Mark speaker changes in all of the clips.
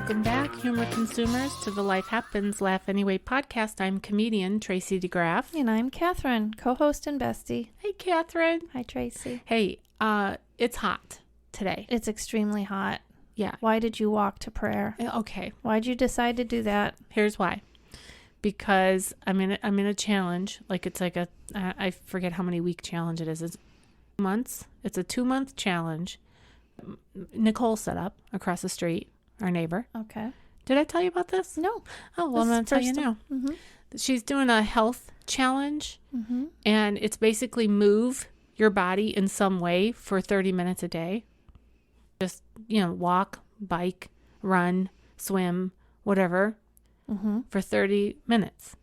Speaker 1: Welcome back, humor consumers, to the Life Happens, Laugh Anyway podcast. I'm comedian Tracy DeGraff.
Speaker 2: And I'm Catherine, co-host and bestie.
Speaker 1: Hey, Catherine.
Speaker 2: Hi, Tracy.
Speaker 1: Hey, it's hot today.
Speaker 2: It's extremely hot.
Speaker 1: Yeah.
Speaker 2: Why did you walk to prayer?
Speaker 1: Okay.
Speaker 2: Why'd you decide to do that?
Speaker 1: Here's why. Because I'm in a challenge. Like it's like I forget how many week challenge it is. It's months. It's a 2-month challenge. Nicole set up across the street, our neighbor.
Speaker 2: Okay.
Speaker 1: Did I tell you about this?
Speaker 2: No.
Speaker 1: Oh, well, I'm going to tell you now.
Speaker 2: Mm-hmm.
Speaker 1: She's doing a health challenge,
Speaker 2: Mm-hmm.
Speaker 1: and it's basically move your body in some way for 30 minutes a day. Just, walk, bike, run, swim, whatever,
Speaker 2: Mm-hmm.
Speaker 1: for 30 minutes.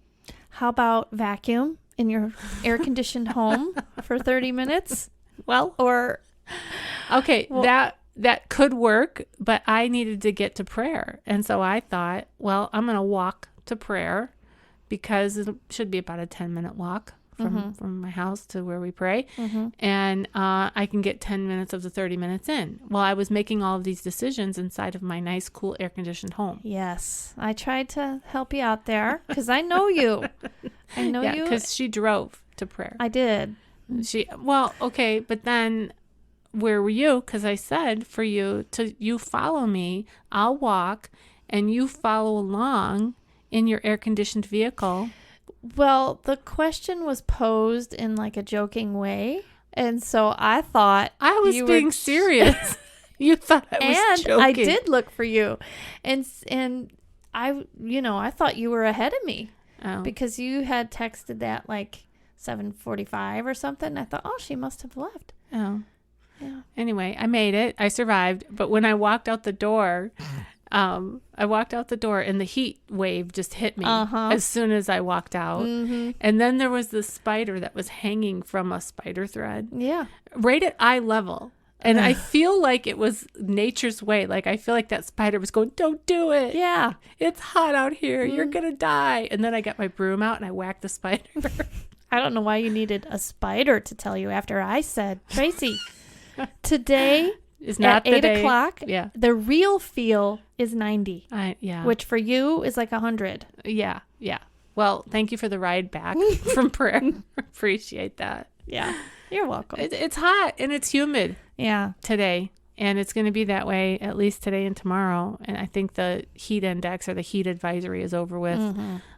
Speaker 2: How about vacuum in your air-conditioned home for 30 minutes?
Speaker 1: Well,
Speaker 2: Or
Speaker 1: okay,
Speaker 2: Well-
Speaker 1: that could work, but I needed to get to prayer. And so I thought, well, I'm going to walk to prayer because it should be about a 10-minute walk from my house to where we pray.
Speaker 2: Mm-hmm.
Speaker 1: And I can get 10 minutes of the 30 minutes in. Well, I was making all of these decisions inside of my nice, cool, air-conditioned home.
Speaker 2: Yes, I tried to help you out there because I know you. I know
Speaker 1: Yeah,
Speaker 2: you.
Speaker 1: because she drove to prayer.
Speaker 2: I did.
Speaker 1: Okay, but then where were you? Because I said for you follow me, I'll walk, and you follow along in your air-conditioned vehicle.
Speaker 2: Well, the question was posed in like a joking way. And so I thought
Speaker 1: I was
Speaker 2: you
Speaker 1: being
Speaker 2: were
Speaker 1: serious. You thought I was
Speaker 2: and
Speaker 1: joking.
Speaker 2: I did look for you. And I thought you were ahead of me
Speaker 1: Oh.
Speaker 2: because you had texted that like 7:45 or something. I thought, oh, she must have left.
Speaker 1: Oh.
Speaker 2: Yeah.
Speaker 1: Anyway, I made it. I survived. But when I walked out the door, and the heat wave just hit me as soon as I walked out.
Speaker 2: Mm-hmm.
Speaker 1: And then there was this spider that was hanging from a spider thread
Speaker 2: Yeah.
Speaker 1: right at eye level. And I feel like it was nature's way. Like, I feel like that spider was going, don't do it.
Speaker 2: Yeah.
Speaker 1: It's hot out here. You're going to die. And then I got my broom out and I whacked the spider.
Speaker 2: I don't know why you needed a spider to tell you after I said, Tracy, today
Speaker 1: It's not
Speaker 2: at
Speaker 1: the
Speaker 2: 8
Speaker 1: day.
Speaker 2: o'clock,
Speaker 1: Yeah.
Speaker 2: the real feel is 90,
Speaker 1: Yeah.
Speaker 2: which for you is like 100.
Speaker 1: Yeah. Well, thank you for the ride back from prayer. Appreciate that.
Speaker 2: Yeah. You're welcome.
Speaker 1: It's hot and it's humid
Speaker 2: Yeah.
Speaker 1: today. And it's going to be that way at least today and tomorrow. And I think the heat index or the heat advisory is over with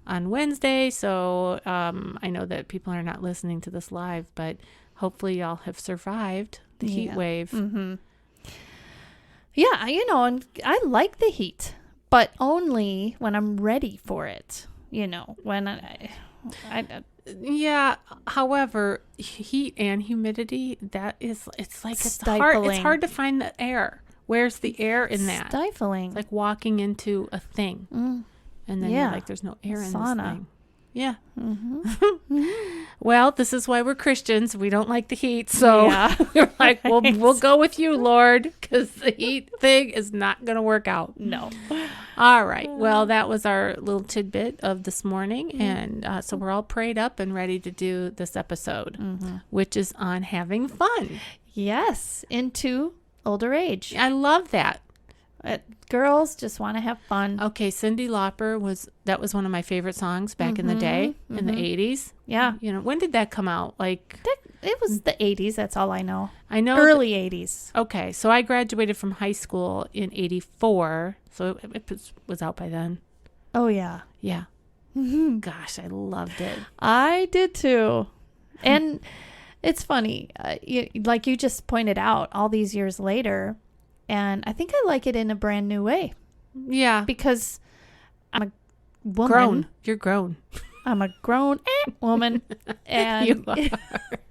Speaker 1: on Wednesday. So I know that people are not listening to this live, but hopefully y'all have survived the heat wave.
Speaker 2: Mm-hmm. Yeah, and I like the heat, but only when I'm ready for it. When I
Speaker 1: Yeah. However, heat and humidity, it's hard. It's
Speaker 2: Stifling.
Speaker 1: hard to find the air. Where's the air in that?
Speaker 2: stifling.
Speaker 1: It's like walking into a thing. And then
Speaker 2: Yeah.
Speaker 1: you're like, there's no air in
Speaker 2: Sauna.
Speaker 1: this thing. Yeah.
Speaker 2: Mm-hmm.
Speaker 1: Well, this is why we're Christians. We don't like the heat. So
Speaker 2: Yeah.
Speaker 1: we're like,
Speaker 2: Right.
Speaker 1: we'll go with you, Lord, because the heat thing is not going to work out.
Speaker 2: No.
Speaker 1: All right. Well, that was our little tidbit of this morning. And so we're all prayed up and ready to do this episode, which is on having fun.
Speaker 2: Yes, into older age.
Speaker 1: I love that.
Speaker 2: Girls just want to have fun.
Speaker 1: Okay, Cyndi Lauper was one of my favorite songs back in the day, in the 80s.
Speaker 2: Yeah.
Speaker 1: When did that come out? Like,
Speaker 2: It was the 80s. That's all I know.
Speaker 1: I know.
Speaker 2: Early 80s.
Speaker 1: Okay, so I graduated from high school in 84, so it was out by then.
Speaker 2: Oh, yeah.
Speaker 1: Yeah. Gosh, I loved it.
Speaker 2: I did too. And it's funny, like you just pointed out, all these years later, and I think I like it in a brand new way
Speaker 1: Yeah.
Speaker 2: because I'm a woman.
Speaker 1: Grown. You're grown.
Speaker 2: I'm a grown woman. And
Speaker 1: You are.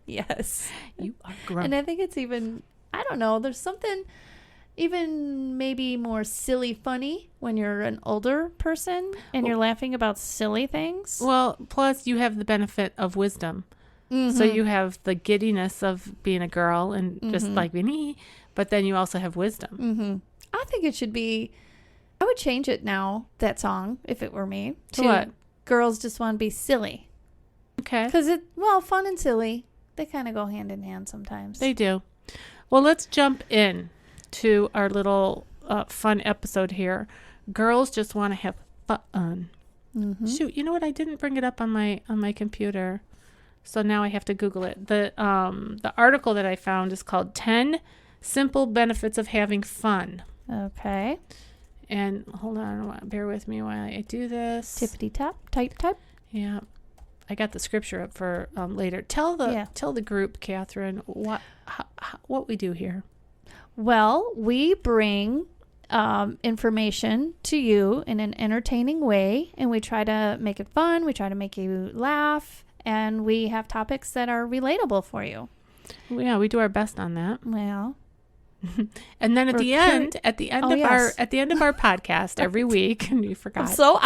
Speaker 2: yes.
Speaker 1: You are grown.
Speaker 2: And I think it's even, I don't know, there's something even maybe more silly funny when you're an older person and you're laughing about silly things.
Speaker 1: Well, plus you have the benefit of wisdom. So you have the giddiness of being a girl and just like me, but then you also have wisdom.
Speaker 2: I think it should be, I would change it now, that song, if it were me.
Speaker 1: To what?
Speaker 2: Girls Just Want to Be Silly.
Speaker 1: Okay.
Speaker 2: Because fun and silly, they kind of go hand in hand sometimes.
Speaker 1: They do. Well, let's jump in to our little fun episode here. Girls just want to have fun.
Speaker 2: Mm-hmm.
Speaker 1: Shoot, you know what? I didn't bring it up on my computer, so now I have to Google it. The article that I found is called 10 Simple Benefits of Having Fun.
Speaker 2: Okay.
Speaker 1: And hold on, bear with me while I do this.
Speaker 2: Tippity tap, type.
Speaker 1: Yeah, I got the scripture up for later. Tell the group, Catherine, what we do here.
Speaker 2: Well, we bring information to you in an entertaining way, and we try to make it fun. We try to make you laugh, and we have topics that are relatable for you.
Speaker 1: Yeah, we do our best on that.
Speaker 2: Well,
Speaker 1: and then at the end of our podcast every week, and you forgot.
Speaker 2: I'm so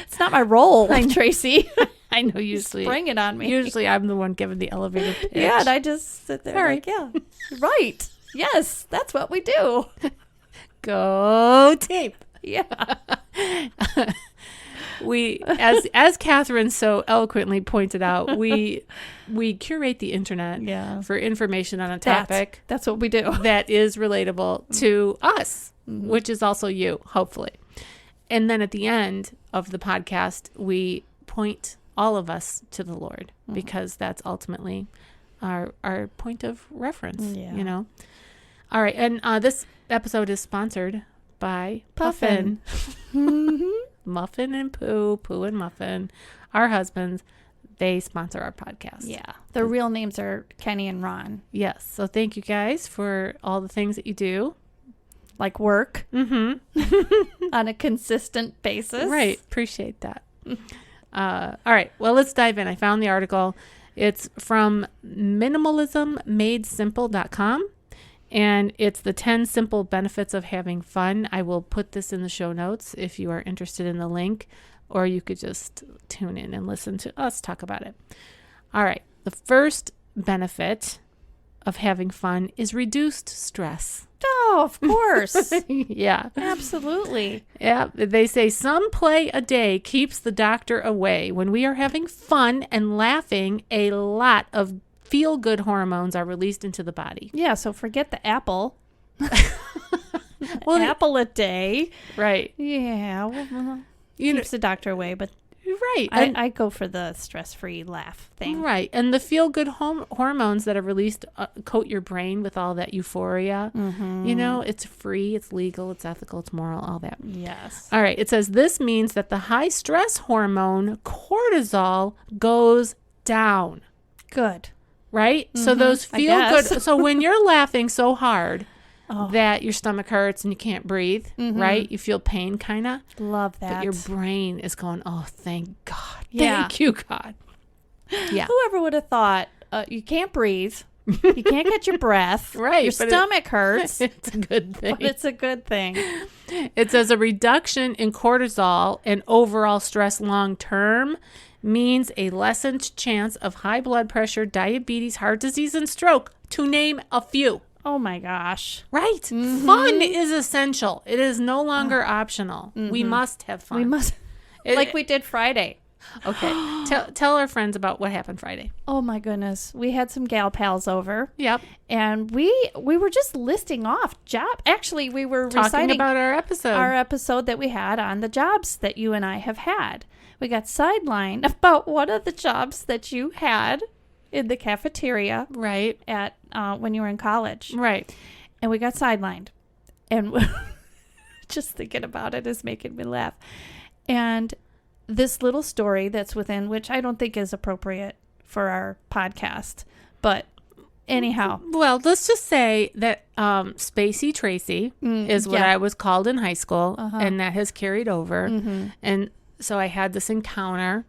Speaker 2: it's not my role, Tracy.
Speaker 1: I know usually
Speaker 2: spring it on me.
Speaker 1: Usually I'm the one giving the elevator pitch.
Speaker 2: Yeah, and I just sit there like, yeah, right. Yes, that's what we do.
Speaker 1: Go tape.
Speaker 2: Yeah.
Speaker 1: We, as Catherine so eloquently pointed out, we curate the internet for information on a topic.
Speaker 2: That's what we do.
Speaker 1: That is relatable to us, which is also you, hopefully. And then at the end of the podcast, we point all of us to the Lord, because that's ultimately our point of reference, you know. All right, and this episode is sponsored by Puffin. Muffin and Pooh and Muffin, our husbands, they sponsor our podcast.
Speaker 2: Yeah. Their real names are Kenny and Ron.
Speaker 1: Yes. So thank you guys for all the things that you do.
Speaker 2: Like work.
Speaker 1: Mm-hmm.
Speaker 2: On a consistent basis.
Speaker 1: Right. Appreciate that. All right. Well, let's dive in. I found the article. It's from minimalismmadesimple.com. And it's the 10 simple benefits of having fun. I will put this in the show notes if you are interested in the link, or you could just tune in and listen to us talk about it. All right. The first benefit of having fun is reduced stress.
Speaker 2: Oh, of course.
Speaker 1: Yeah.
Speaker 2: Absolutely.
Speaker 1: Yeah. They say some play a day keeps the doctor away. When we are having fun and laughing, a lot of feel-good hormones are released into the body.
Speaker 2: Yeah, so forget the apple.
Speaker 1: Well,
Speaker 2: apple a day.
Speaker 1: Right.
Speaker 2: Yeah. Well, keeps the doctor away, but
Speaker 1: right.
Speaker 2: I go for the stress-free laugh thing.
Speaker 1: Right. And the feel-good hormones that are released coat your brain with all that euphoria.
Speaker 2: Mm-hmm.
Speaker 1: You know, it's free, it's legal, it's ethical, it's moral, all that.
Speaker 2: Yes.
Speaker 1: All right. It says this means that the high stress hormone cortisol goes down.
Speaker 2: Good.
Speaker 1: Right? Mm-hmm. So those feel good. So when you're laughing so hard that your stomach hurts and you can't breathe, right? You feel pain kind of.
Speaker 2: Love that.
Speaker 1: But your brain is going, oh, thank God.
Speaker 2: Yeah.
Speaker 1: Thank you, God. Yeah.
Speaker 2: Whoever would have thought you can't breathe. You can't get your breath.
Speaker 1: Right.
Speaker 2: Your stomach hurts.
Speaker 1: It's a good thing.
Speaker 2: But it's a good thing.
Speaker 1: It says a reduction in cortisol and overall stress long term means a lessened chance of high blood pressure, diabetes, heart disease, and stroke, to name a few.
Speaker 2: Oh my gosh.
Speaker 1: Right. Mm-hmm. Fun is essential. It is no longer optional. Mm-hmm. We must have fun.
Speaker 2: We must. Like we did Friday.
Speaker 1: Okay. Tell our friends about what happened Friday.
Speaker 2: Oh my goodness. We had some gal pals over.
Speaker 1: Yep.
Speaker 2: And we were just listing off Actually, we were
Speaker 1: talking
Speaker 2: reciting
Speaker 1: about our episode
Speaker 2: that we had on the jobs that you and I have had. We got sidelined about one of the jobs that you had in the cafeteria.
Speaker 1: Right.
Speaker 2: At when you were in college.
Speaker 1: Right.
Speaker 2: And we got sidelined. And just thinking about it is making me laugh. And this little story that's within, which I don't think is appropriate for our podcast, but anyhow.
Speaker 1: Well, let's just say that Spacey Tracy is what I was called in high school, and that has carried over. Mm-hmm. And so I had this encounter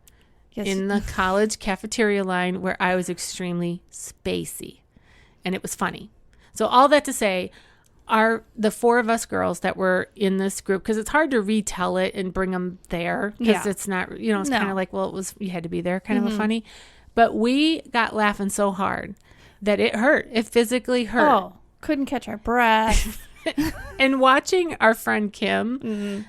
Speaker 1: in the college cafeteria line where I was extremely spacey, and it was funny. So all that to say, the four of us girls that were in this group, because it's hard to retell it and bring them there, because it's not, it's kind of like, well, you had to be there, kind of a funny. But we got laughing so hard that it hurt. It physically hurt.
Speaker 2: Oh, couldn't catch our breath.
Speaker 1: And watching our friend Kim,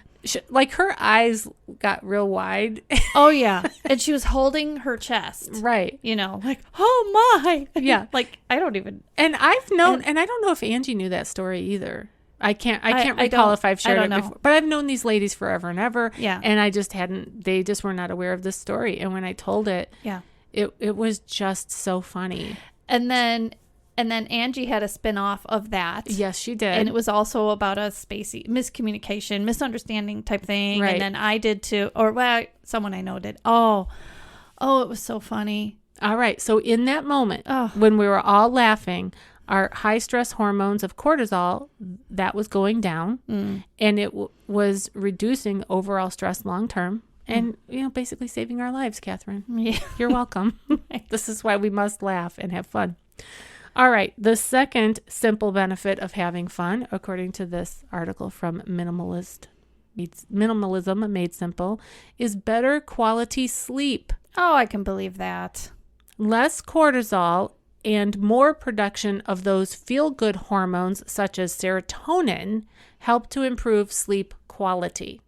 Speaker 1: like her eyes got real wide.
Speaker 2: Oh, yeah. And she was holding her chest.
Speaker 1: Right.
Speaker 2: Like, oh my.
Speaker 1: Yeah.
Speaker 2: Like, I don't even.
Speaker 1: And I've known, and I don't know if Angie knew that story either. I can't recall if I've shared it
Speaker 2: know.
Speaker 1: before, but I've known these ladies forever and ever.
Speaker 2: Yeah.
Speaker 1: And I just they just were not aware of this story. And when I told it,
Speaker 2: Yeah.
Speaker 1: it was just so funny.
Speaker 2: And then Angie had a spin-off of that.
Speaker 1: Yes, she did.
Speaker 2: And it was also about a spacey miscommunication, misunderstanding type thing.
Speaker 1: Right.
Speaker 2: And then I did too, or well, someone I know did. Oh, it was so funny.
Speaker 1: All right. So in that moment,
Speaker 2: Oh.
Speaker 1: when we were all laughing, our high stress hormones of cortisol, that was going down, and it was reducing overall stress long term, and basically saving our lives, Catherine.
Speaker 2: Yeah.
Speaker 1: You're welcome. This is why we must laugh and have fun. All right. The second simple benefit of having fun, according to this article from Minimalism Made Simple, is better quality sleep.
Speaker 2: Oh, I can believe that.
Speaker 1: Less cortisol and more production of those feel-good hormones such as serotonin help to improve sleep quality.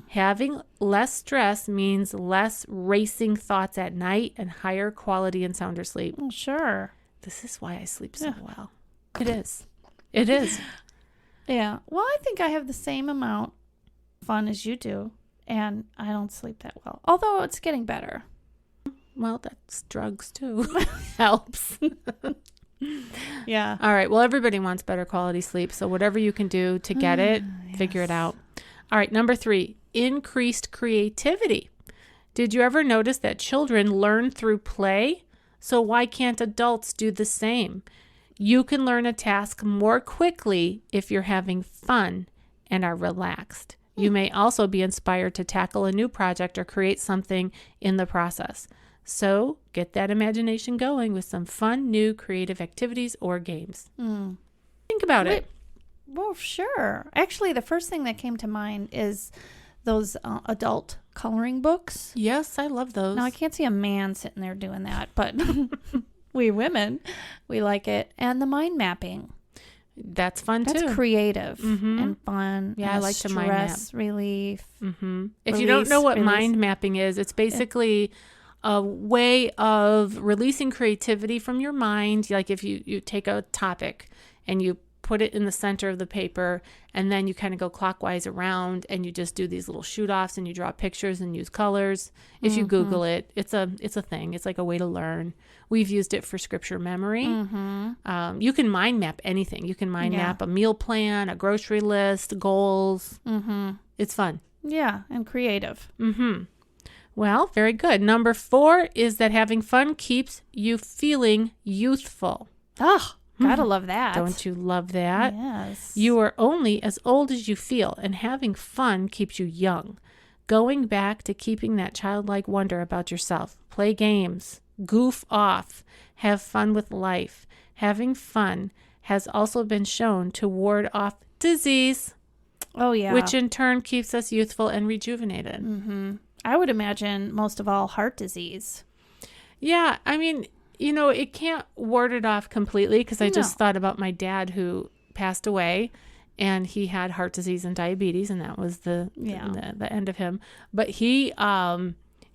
Speaker 1: Having less stress means less racing thoughts at night and higher quality and sounder sleep.
Speaker 2: Oh, sure.
Speaker 1: This is why I sleep so well. It is. It is.
Speaker 2: Yeah. Well, I think I have the same amount of fun as you do, and I don't sleep that well. Although it's getting better.
Speaker 1: Well, that's drugs too. Helps.
Speaker 2: Yeah.
Speaker 1: All right. Well, everybody wants better quality sleep. So whatever you can do to get it, figure it out. All right. Number 3, increased creativity. Did you ever notice that children learn through play? So why can't adults do the same? You can learn a task more quickly if you're having fun and are relaxed. You may also be inspired to tackle a new project or create something in the process. So get that imagination going with some fun, new creative activities or games. Think about it.
Speaker 2: Well, sure. Actually, the first thing that came to mind is those adult coloring books.
Speaker 1: Yes, I love those.
Speaker 2: Now, I can't see a man sitting there doing that, but we women, we like it. And the mind mapping.
Speaker 1: That's fun too.
Speaker 2: That's creative and fun.
Speaker 1: Yeah,
Speaker 2: and
Speaker 1: I like to mind map.
Speaker 2: Stress relief.
Speaker 1: If you don't know what mind mapping is, it's basically a way of releasing creativity from your mind. Like if you take a topic and you put it in the center of the paper, and then you kind of go clockwise around and you just do these little shoot-offs and you draw pictures and use colors. If you Google it, it's a thing. It's like a way to learn. We've used it for scripture memory. You can mind map anything. You can mind map a meal plan, a grocery list, goals. It's fun.
Speaker 2: Yeah, and creative.
Speaker 1: Well, very good. Number 4 is that having fun keeps you feeling youthful.
Speaker 2: Oh, gotta love that.
Speaker 1: Don't you love that?
Speaker 2: Yes.
Speaker 1: You are only as old as you feel, and having fun keeps you young. Going back to keeping that childlike wonder about yourself. Play games. Goof off. Have fun with life. Having fun has also been shown to ward off disease.
Speaker 2: Oh, yeah.
Speaker 1: Which in turn keeps us youthful and rejuvenated.
Speaker 2: I would imagine most of all heart disease.
Speaker 1: Yeah, I mean, it can't ward it off completely because I just thought about my dad who passed away, and he had heart disease and diabetes, and that was the end of him. But he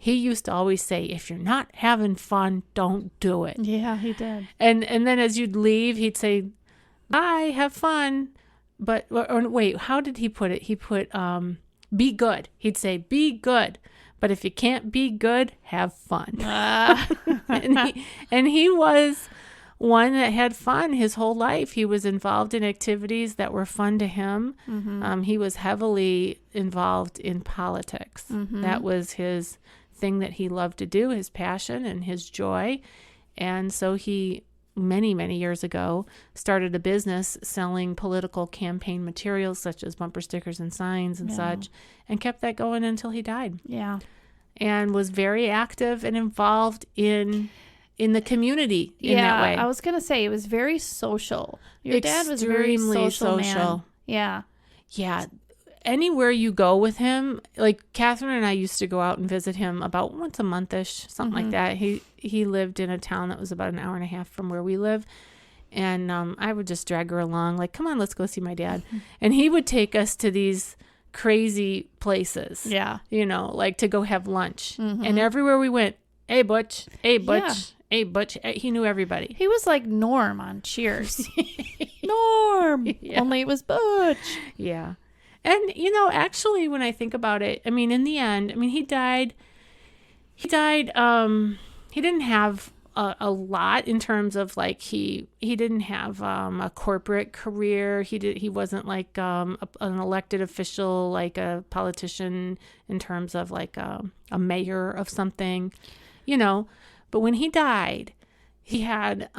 Speaker 1: used to always say, if you're not having fun, don't do it.
Speaker 2: Yeah, he did.
Speaker 1: And then as you'd leave, he'd say, bye, have fun. But, or wait, how did he put it? He put, be good. He'd say, be good. But if you can't be good, have fun. And he was one that had fun his whole life. He was involved in activities that were fun to him. He was heavily involved in politics. That was his thing that he loved to do, his passion and his joy. And so he, many, many years ago, started a business selling political campaign materials such as bumper stickers and signs and such, and kept that going until he died.
Speaker 2: Yeah.
Speaker 1: And was very active and involved in the community in that way.
Speaker 2: I was going to say it was very social. Your dad was very social. Man. Yeah.
Speaker 1: Yeah. Anywhere you go with him, like Catherine and I used to go out and visit him about once a month-ish, something like that. He lived in a town that was about an hour and a half from where we live. And I would just drag her along, like, come on, let's go see my dad. And he would take us to these crazy places.
Speaker 2: Yeah.
Speaker 1: Like to go have lunch. And everywhere we went, hey, Butch, Hey, Butch, he knew everybody.
Speaker 2: He was like Norm on Cheers. Norm.
Speaker 1: Yeah.
Speaker 2: Only it was Butch.
Speaker 1: Yeah. And, actually, when I think about it, I mean, in the end, I mean, he died, he didn't have a lot in terms of like, he didn't have a corporate career. He wasn't like an elected official, like a politician in terms of like a mayor of something, but when he died, he had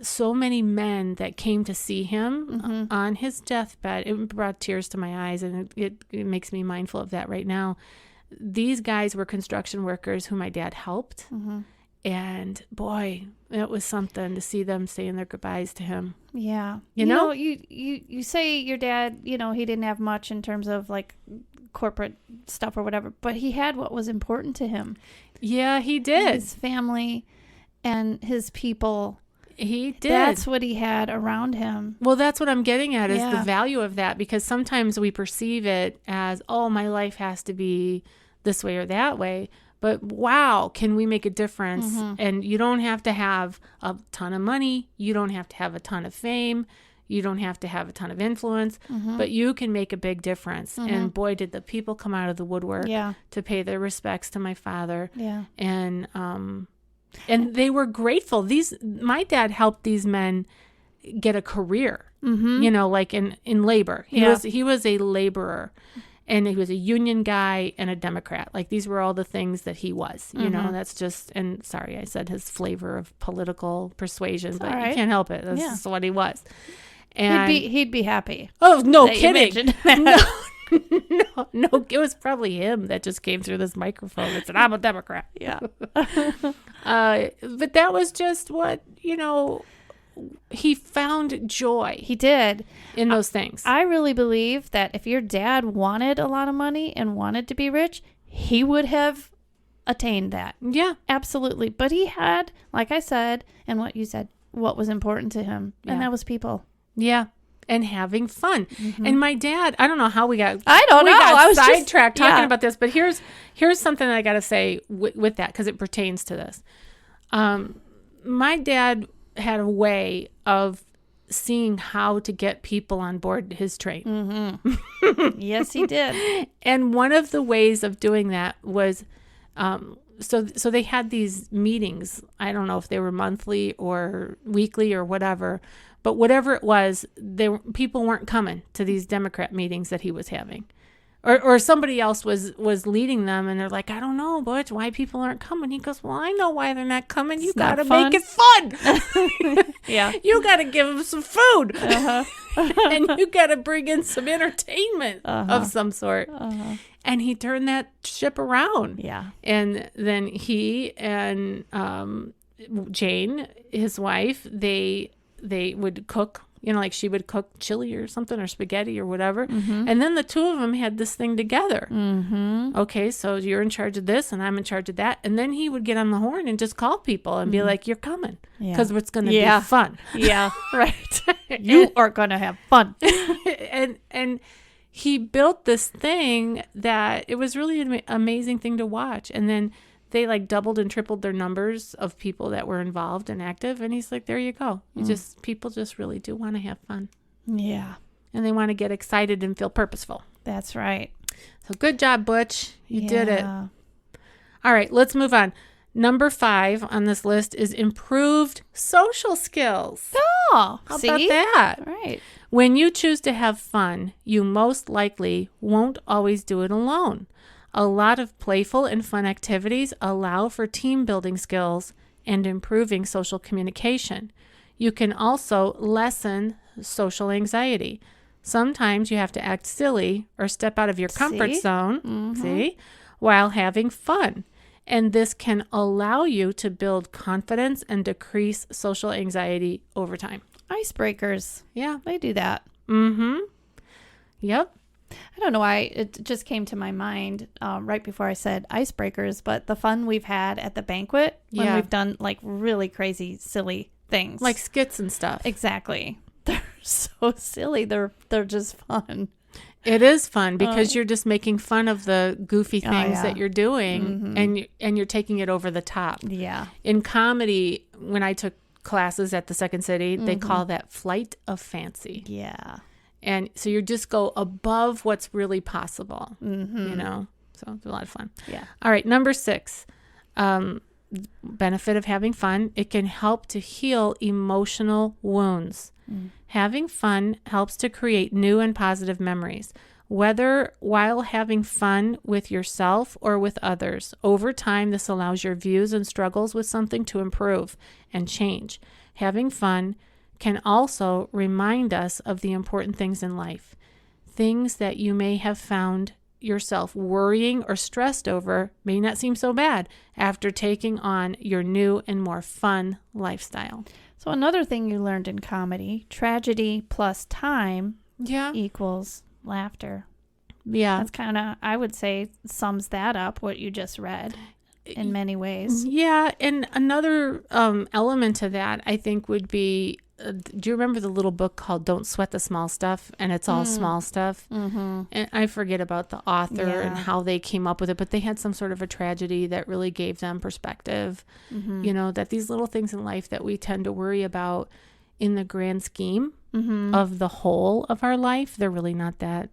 Speaker 1: so many men that came to see him on his deathbed. It brought tears to my eyes, and it makes me mindful of that right now. These guys were construction workers who my dad helped. And boy, it was something to see them saying their goodbyes to him.
Speaker 2: Yeah. You say your dad, he didn't have much in terms of like corporate stuff or whatever, but he had what was important to him.
Speaker 1: Yeah, he did.
Speaker 2: His family and his people.
Speaker 1: He did.
Speaker 2: That's what he had around him.
Speaker 1: Well, that's what I'm getting at is the value of that, because sometimes we perceive it as, oh, my life has to be this way or that way. But wow, can we make a difference? And you don't have to have a ton of money. You don't have to have a ton of fame. You don't have to have a ton of influence, but you can make a big difference. And boy, did the people come out of the woodwork to pay their respects to my father.
Speaker 2: Yeah.
Speaker 1: And they were grateful. My dad helped these men get a career, like in labor. He was a laborer. And he was a union guy and a Democrat. Like, these were all the things that he was, that's just, and sorry, I said his flavor of political persuasion, but you can't help it. That's just what he was. And
Speaker 2: he'd be happy.
Speaker 1: Oh, no kidding. No, it was probably him that just came through this microphone and said, I'm a Democrat.
Speaker 2: Yeah.
Speaker 1: But that was just what, he found joy.
Speaker 2: He did.
Speaker 1: In those things.
Speaker 2: I really believe that if your dad wanted a lot of money and wanted to be rich, he would have attained that.
Speaker 1: Yeah.
Speaker 2: Absolutely. But he had, like I said, and what you said, what was important to him. Yeah. And that was people.
Speaker 1: Yeah. And having fun. And my dad, I don't know how we got sidetracked talking about this, but here's something that I got to say with that, because it pertains to this. My dad had a way of seeing how to get people on board his train.
Speaker 2: Yes, he did.
Speaker 1: And one of the ways of doing that was, so they had these meetings. I don't know if they were monthly or weekly or whatever, but whatever it was, people weren't coming to these Democrat meetings that he was having. Or somebody else was leading them, and they're like, I don't know, Butch, why people aren't coming. He goes, well, I know why they're not coming. You got to make it fun.
Speaker 2: Yeah.
Speaker 1: You got to give them some food. And you got to bring in some entertainment of some sort. And he turned that ship around.
Speaker 2: Yeah.
Speaker 1: And then he and Jane, his wife, they would cook. Like she would cook chili or something or spaghetti or whatever. And then the two of them had this thing together. Okay, so you're in charge of this and I'm in charge of that. And then he would get on the horn and just call people and be like, you're coming because it's going to be fun.
Speaker 2: Yeah, right. You are going to have fun.
Speaker 1: And he built this thing that it was really an amazing thing to watch. And then they like doubled and tripled their numbers of people that were involved and active. And he's like, there you go. People just really do want to have fun.
Speaker 2: Yeah.
Speaker 1: And they want to get excited and feel purposeful.
Speaker 2: That's right.
Speaker 1: So good job, Butch. You did it. All right, let's move on. Number 5 on this list is improved social skills.
Speaker 2: Oh,
Speaker 1: how about that?
Speaker 2: Right.
Speaker 1: When you choose to have fun, you most likely won't always do it alone. A lot of playful and fun activities allow for team building skills and improving social communication. You can also lessen social anxiety. Sometimes you have to act silly or step out of your comfort zone, while having fun. And this can allow you to build confidence and decrease social anxiety over time.
Speaker 2: Icebreakers.
Speaker 1: Yeah.
Speaker 2: They do that.
Speaker 1: Yep.
Speaker 2: I don't know why it just came to my mind right before I said icebreakers, but the fun we've had at the banquet when we've done like really crazy, silly things.
Speaker 1: Like skits and stuff.
Speaker 2: Exactly. They're so silly. They're just fun.
Speaker 1: It is fun because you're just making fun of the goofy things
Speaker 2: yeah.
Speaker 1: that you're doing, and you're taking it over the top.
Speaker 2: Yeah.
Speaker 1: In comedy, when I took classes at the Second City, they call that flight of fancy.
Speaker 2: Yeah.
Speaker 1: And so you just go above what's really possible, you know? So it's a lot of fun.
Speaker 2: Yeah.
Speaker 1: All right. Number 6, benefit of having fun. It can help to heal emotional wounds. Having fun helps to create new and positive memories, whether while having fun with yourself or with others. Over time, this allows your views and struggles with something to improve and change. Having fun can also remind us of the important things in life, things that you may have found yourself worrying or stressed over may not seem so bad after taking on your new and more fun lifestyle.
Speaker 2: So another thing you learned in comedy, tragedy plus time equals laughter.
Speaker 1: Yeah.
Speaker 2: That's kind of, I would say, sums that up, what you just read, in many ways.
Speaker 1: Yeah. And another element to that, I think, would be, do you remember the little book called Don't Sweat the Small Stuff? And it's all small stuff. And I forget about the author and how they came up with it, but they had some sort of a tragedy that really gave them perspective. You know, that these little things in life that we tend to worry about in the grand scheme of the whole of our life, they're really not that,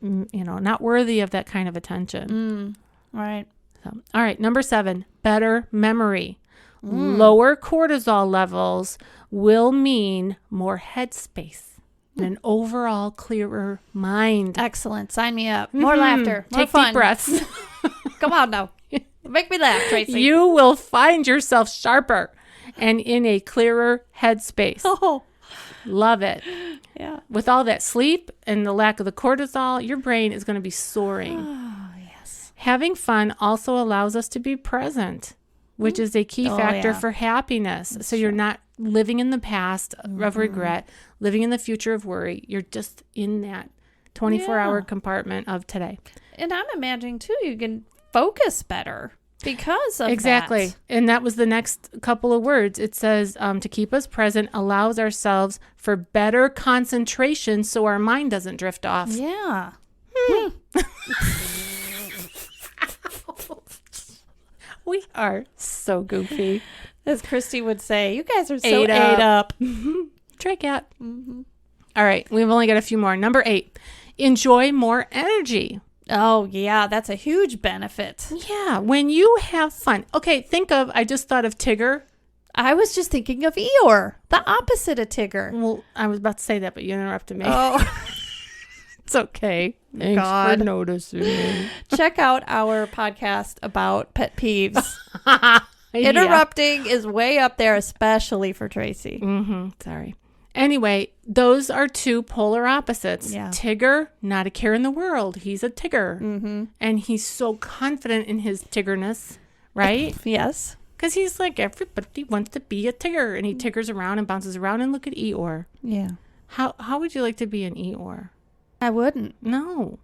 Speaker 1: not worthy of that kind of attention.
Speaker 2: Right.
Speaker 1: So, all right. Number 7, better memory. Lower cortisol levels will mean more headspace and an overall clearer mind.
Speaker 2: Excellent. Sign me up. More laughter. More
Speaker 1: Take
Speaker 2: fun.
Speaker 1: deep breaths.
Speaker 2: Come on now. Make me laugh, Tracy.
Speaker 1: You will find yourself sharper and in a clearer headspace.
Speaker 2: Oh.
Speaker 1: Love it.
Speaker 2: Yeah.
Speaker 1: With all that sleep and the lack of the cortisol, your brain is going to be soaring.
Speaker 2: Oh, yes.
Speaker 1: Having fun also allows us to be present, which is a key factor for happiness.
Speaker 2: That's
Speaker 1: so you're not living in the past of regret, living in the future of worry. You're just in that 24-hour compartment of today.
Speaker 2: And I'm imagining, too, you can focus better because of
Speaker 1: Exactly.
Speaker 2: that.
Speaker 1: And that was the next couple of words. It says to keep us present allows ourselves for better concentration so our mind doesn't drift off.
Speaker 2: Yeah.
Speaker 1: We are so goofy.
Speaker 2: As Christy would say, you guys are so
Speaker 1: Ate
Speaker 2: ate up.
Speaker 1: Try cat. All right. We've only got a few more. Number 8, enjoy more energy.
Speaker 2: Oh, yeah. That's a huge benefit.
Speaker 1: Yeah. When you have fun. Okay. I just thought of Tigger.
Speaker 2: I was just thinking of Eeyore, the opposite of Tigger.
Speaker 1: Well, I was about to say that, but you interrupted me.
Speaker 2: Oh,
Speaker 1: It's okay. Thanks
Speaker 2: God.
Speaker 1: for noticing.
Speaker 2: check out our podcast about pet peeves.
Speaker 1: Yeah.
Speaker 2: Interrupting is way up there, especially for Tracy.
Speaker 1: Sorry. Anyway, those are two polar opposites.
Speaker 2: Yeah.
Speaker 1: Tigger, not a care in the world. He's a Tigger. And he's so confident in his Tiggerness, right?
Speaker 2: Yes.
Speaker 1: Because he's like, everybody wants to be a Tigger. And he Tiggers around and bounces around. And look at Eeyore.
Speaker 2: Yeah.
Speaker 1: How would you like to be an Eeyore?
Speaker 2: I wouldn't.
Speaker 1: No.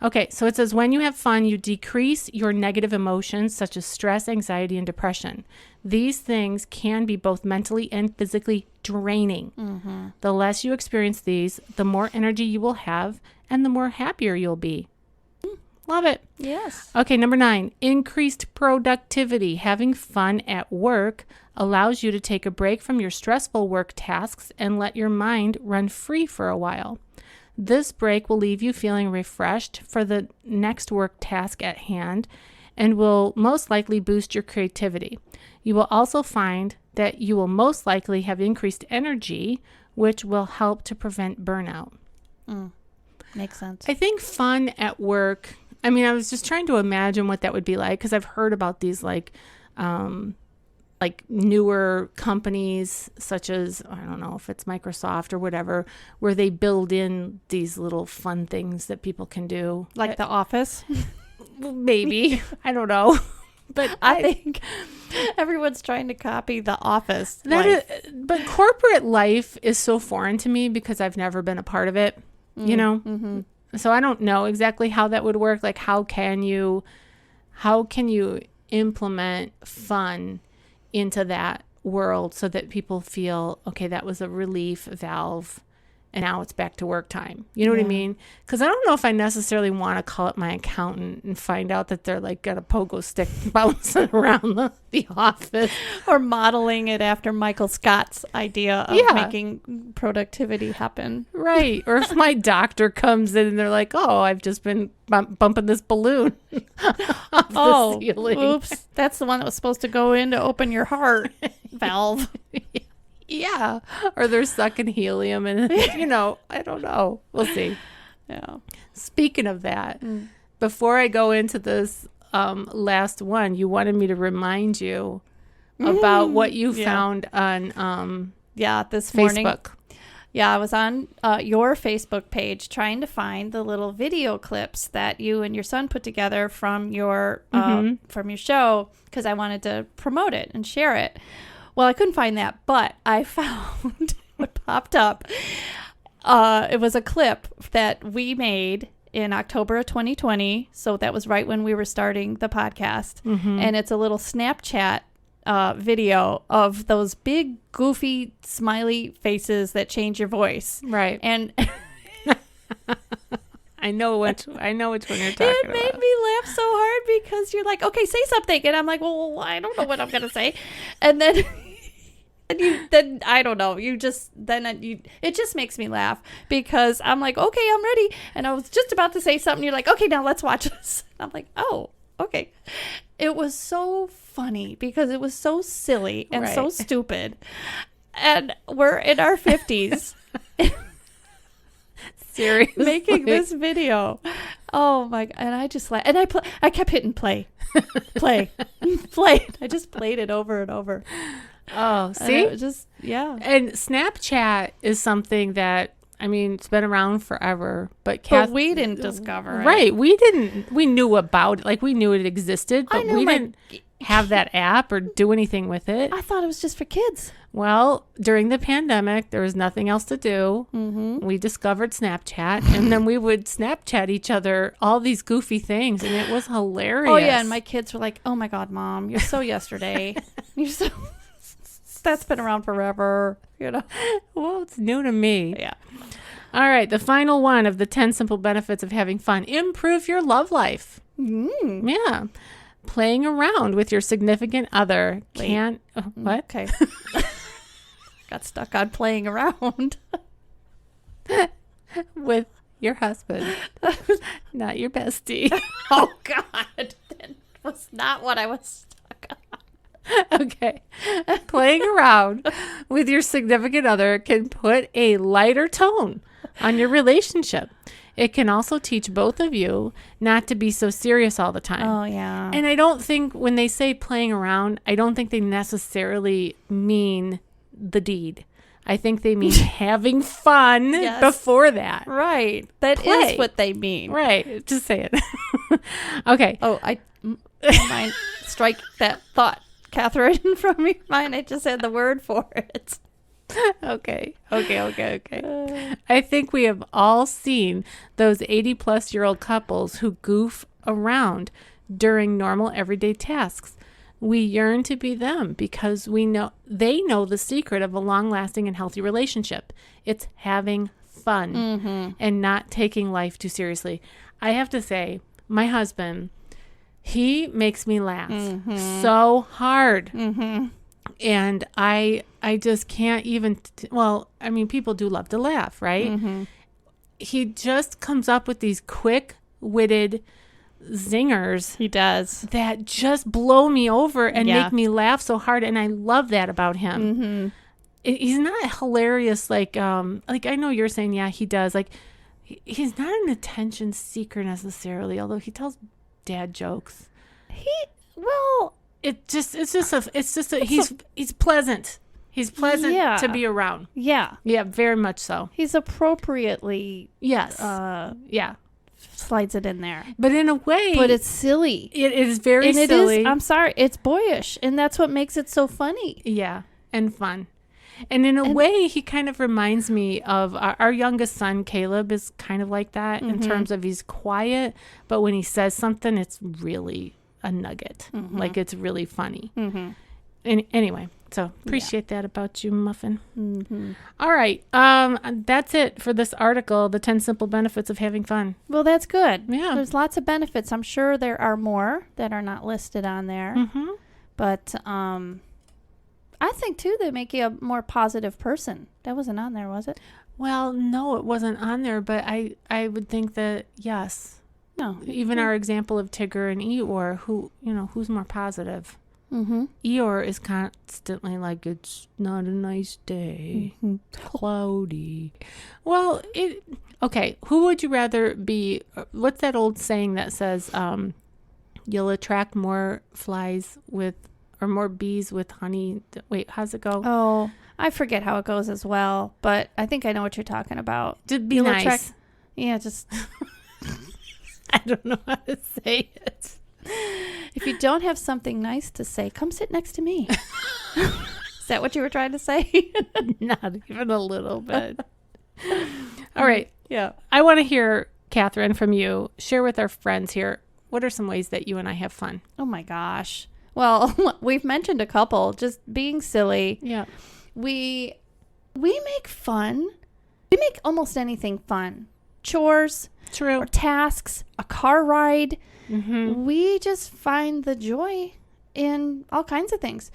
Speaker 1: Okay, so it says when you have fun, you decrease your negative emotions such as stress, anxiety, and depression. These things can be both mentally and physically draining. The less you experience these, the more energy you will have and the more happier you'll be. Love it.
Speaker 2: Yes.
Speaker 1: Okay, number 9, increased productivity. Having fun at work allows you to take a break from your stressful work tasks and let your mind run free for a while. This break will leave you feeling refreshed for the next work task at hand and will most likely boost your creativity. You will also find that you will most likely have increased energy, which will help to prevent burnout.
Speaker 2: Makes sense.
Speaker 1: I think fun at work, I mean, I was just trying to imagine what that would be like because I've heard about these like newer companies such as, I don't know if it's Microsoft or whatever, where they build in these little fun things that people can do.
Speaker 2: Like The Office?
Speaker 1: Maybe. I don't know. But
Speaker 2: I think everyone's trying to copy The Office.
Speaker 1: But corporate life is so foreign to me because I've never been a part of it, you know? So I don't know exactly how that would work. Like, how can you implement fun into that world so that people feel, okay, that was a relief valve and now it's back to work time. You know what I mean? Because I don't know if I necessarily want to call up my accountant and find out that they're like got a pogo stick bouncing around the office.
Speaker 2: Or modeling it after Michael Scott's idea of making productivity happen.
Speaker 1: Right. Or if my doctor comes in and they're like, oh, I've just been bumping this balloon off the ceiling.
Speaker 2: Oops. That's the one that was supposed to go in to open your heart valve.
Speaker 1: Yeah. Or they're sucking helium and, I don't know. We'll see.
Speaker 2: Yeah.
Speaker 1: Speaking of that, before I go into this last one, you wanted me to remind you about what you found on
Speaker 2: this
Speaker 1: Facebook.
Speaker 2: Morning. Yeah, I was on your Facebook page trying to find the little video clips that you and your son put together from your show because I wanted to promote it and share it. Well, I couldn't find that, but I found what popped up. It was a clip that we made in October of 2020. So that was right when we were starting the podcast. And it's a little Snapchat video of those big, goofy, smiley faces that change your voice.
Speaker 1: Right.
Speaker 2: And
Speaker 1: I know which one you're talking about.
Speaker 2: It made me laugh so hard because you're like, okay, say something. And I'm like, well, I don't know what I'm going to say. And then, then I don't know. It just makes me laugh because I'm like, okay, I'm ready. And I was just about to say something. You're like, okay, now let's watch this. And I'm like, oh, okay. It was so funny because it was so silly and so stupid. And we're in our 50s.
Speaker 1: Seriously.
Speaker 2: Making this video. Oh my God. And I just and I kept hitting play. Play. I just played it over and over.
Speaker 1: Oh, see?
Speaker 2: And
Speaker 1: And Snapchat is something that, I mean, it's been around forever, but
Speaker 2: we didn't discover it.
Speaker 1: Right. We knew about it. Like, we knew it existed, but we didn't have that app or do anything with it.
Speaker 2: I thought it was just for kids.
Speaker 1: Well, during the pandemic, there was nothing else to do. We discovered Snapchat, and then we would Snapchat each other all these goofy things, and it was hilarious.
Speaker 2: Oh, yeah, and my kids were like, oh, my God, Mom, you're so yesterday. You're so... That's been around forever,
Speaker 1: Well, it's new to me.
Speaker 2: Yeah.
Speaker 1: All right, the final one of the 10 simple benefits of having fun. Improve your love life. Yeah. Playing around with your significant other what?
Speaker 2: Okay. Got stuck on playing around.
Speaker 1: With your husband, not your bestie.
Speaker 2: Oh, God. That was not what I was stuck on.
Speaker 1: Okay. Playing around with your significant other can put a lighter tone on your relationship. It can also teach both of you not to be so serious all the time.
Speaker 2: Oh, yeah.
Speaker 1: And I don't think when they say playing around, I don't think they necessarily mean the deed. I think they mean having fun before that.
Speaker 2: Right. That is what they mean.
Speaker 1: Right. Just say it. Okay.
Speaker 2: Oh, I mind strike that thought, Catherine, from your mind. I just had the word for it.
Speaker 1: Okay. I think we have all seen those 80-plus-year-old couples who goof around during normal everyday tasks. We yearn to be them because they know the secret of a long-lasting and healthy relationship. It's having fun and not taking life too seriously. I have to say, my husband, he makes me laugh so hard. And I just can't even, people do love to laugh, right? He just comes up with these quick-witted zingers.
Speaker 2: He does.
Speaker 1: That just blow me over and make me laugh so hard. And I love that about him. He's not hilarious like I know you're saying, yeah, he does. Like, he's not an attention seeker necessarily, although he tells dad jokes. He's pleasant. He's pleasant to be around.
Speaker 2: Yeah.
Speaker 1: Yeah, very much so.
Speaker 2: He's appropriately slides it in there.
Speaker 1: But in a way,
Speaker 2: but it's silly.
Speaker 1: It is very silly.
Speaker 2: I'm sorry, it's boyish, and that's what makes it so funny.
Speaker 1: Yeah, and fun. And in a way, he kind of reminds me of our youngest son, Caleb, is kind of like that in terms of he's quiet, but when he says something, it's really a nugget. Like, it's really funny. Anyway, so appreciate that about you, Muffin.
Speaker 2: Mm-hmm.
Speaker 1: All right. That's it for this article, The 10 Simple Benefits of Having Fun.
Speaker 2: Well, that's good.
Speaker 1: Yeah.
Speaker 2: There's lots of benefits. I'm sure there are more that are not listed on there.
Speaker 1: Mm-hmm.
Speaker 2: But I think, too, they make you a more positive person. That wasn't on there, was it?
Speaker 1: Well, no, it wasn't on there, but I would think that, yes.
Speaker 2: No.
Speaker 1: Even our example of Tigger and Eeyore, who's more positive?
Speaker 2: Mm-hmm.
Speaker 1: Eeyore is constantly like, it's not a nice day.
Speaker 2: Mm-hmm.
Speaker 1: Cloudy. Well, okay, who would you rather be? What's that old saying that says you'll attract more flies or more bees with honey? Wait, how's it go?
Speaker 2: Oh, I forget how it goes as well, but I think I know what you're talking about.
Speaker 1: To be
Speaker 2: You'll
Speaker 1: nice.
Speaker 2: attract- yeah, just
Speaker 1: I don't know how to say it.
Speaker 2: if you don't have something nice to say, come sit next to me. Is that what you were trying to say?
Speaker 1: Not even a little bit. All right.
Speaker 2: Yeah.
Speaker 1: I want to hear, Catherine, from you. Share with our friends here. What are some ways that you and I have fun?
Speaker 2: Oh my gosh. Well, we've mentioned a couple. Just being silly.
Speaker 1: Yeah.
Speaker 2: We make fun. We make almost anything fun. Chores
Speaker 1: True.
Speaker 2: or tasks, a car ride.
Speaker 1: Mm-hmm.
Speaker 2: We just find the joy in all kinds of things.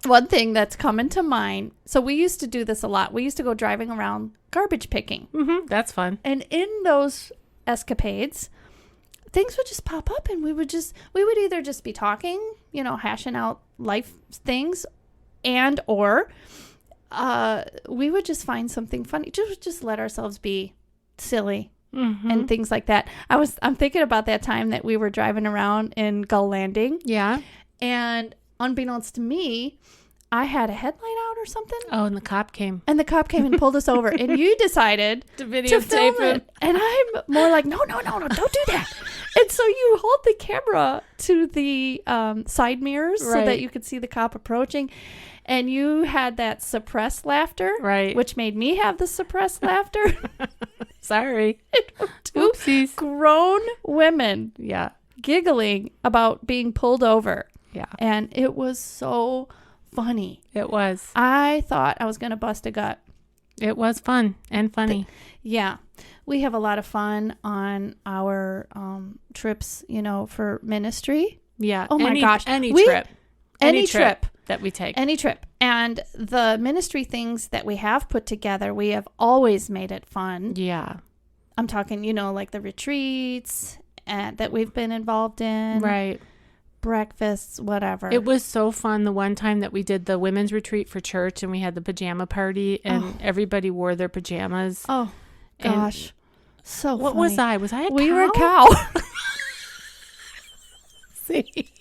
Speaker 2: One thing that's coming to mind. So we used to do this a lot. We used to go driving around garbage picking.
Speaker 1: Mm-hmm. That's fun.
Speaker 2: And in those escapades, things would just pop up and we would either just be talking, hashing out life things, and or we would just find something funny. Just let ourselves be silly.
Speaker 1: Mm-hmm.
Speaker 2: And things like that. I'm thinking about that time that we were driving around in Gull Landing.
Speaker 1: Yeah.
Speaker 2: And unbeknownst to me, I had a headlight out or something.
Speaker 1: Oh, and the cop came.
Speaker 2: And the cop came and pulled us over. And you decided
Speaker 1: To
Speaker 2: to
Speaker 1: videotape
Speaker 2: film
Speaker 1: it.
Speaker 2: it. And I'm more like, no, don't do that. And so you hold the camera to the side mirrors so
Speaker 1: Right.
Speaker 2: that you could see the cop approaching. And you had that suppressed laughter.
Speaker 1: Right.
Speaker 2: Which made me have the suppressed laughter.
Speaker 1: Sorry.
Speaker 2: Two
Speaker 1: Oopsies.
Speaker 2: grown women
Speaker 1: Yeah.
Speaker 2: giggling about being pulled over.
Speaker 1: Yeah.
Speaker 2: And it was so funny.
Speaker 1: It was.
Speaker 2: I thought I was going to bust a gut.
Speaker 1: It was fun and funny.
Speaker 2: Yeah. We have a lot of fun on our trips, for ministry.
Speaker 1: Yeah.
Speaker 2: Oh my gosh.
Speaker 1: Any
Speaker 2: We-
Speaker 1: trip.
Speaker 2: Any trip.
Speaker 1: that we take.
Speaker 2: Any trip. And the ministry things that we have put together, we have always made it fun.
Speaker 1: Yeah.
Speaker 2: I'm talking, like the retreats that we've been involved in.
Speaker 1: Right.
Speaker 2: Breakfasts, whatever.
Speaker 1: It was so fun the one time that we did the women's retreat for church and we had the pajama party and everybody wore their pajamas.
Speaker 2: Oh,
Speaker 1: And
Speaker 2: gosh. So
Speaker 1: what
Speaker 2: funny.
Speaker 1: was I? Was I a cow?
Speaker 2: We were a cow.
Speaker 1: See?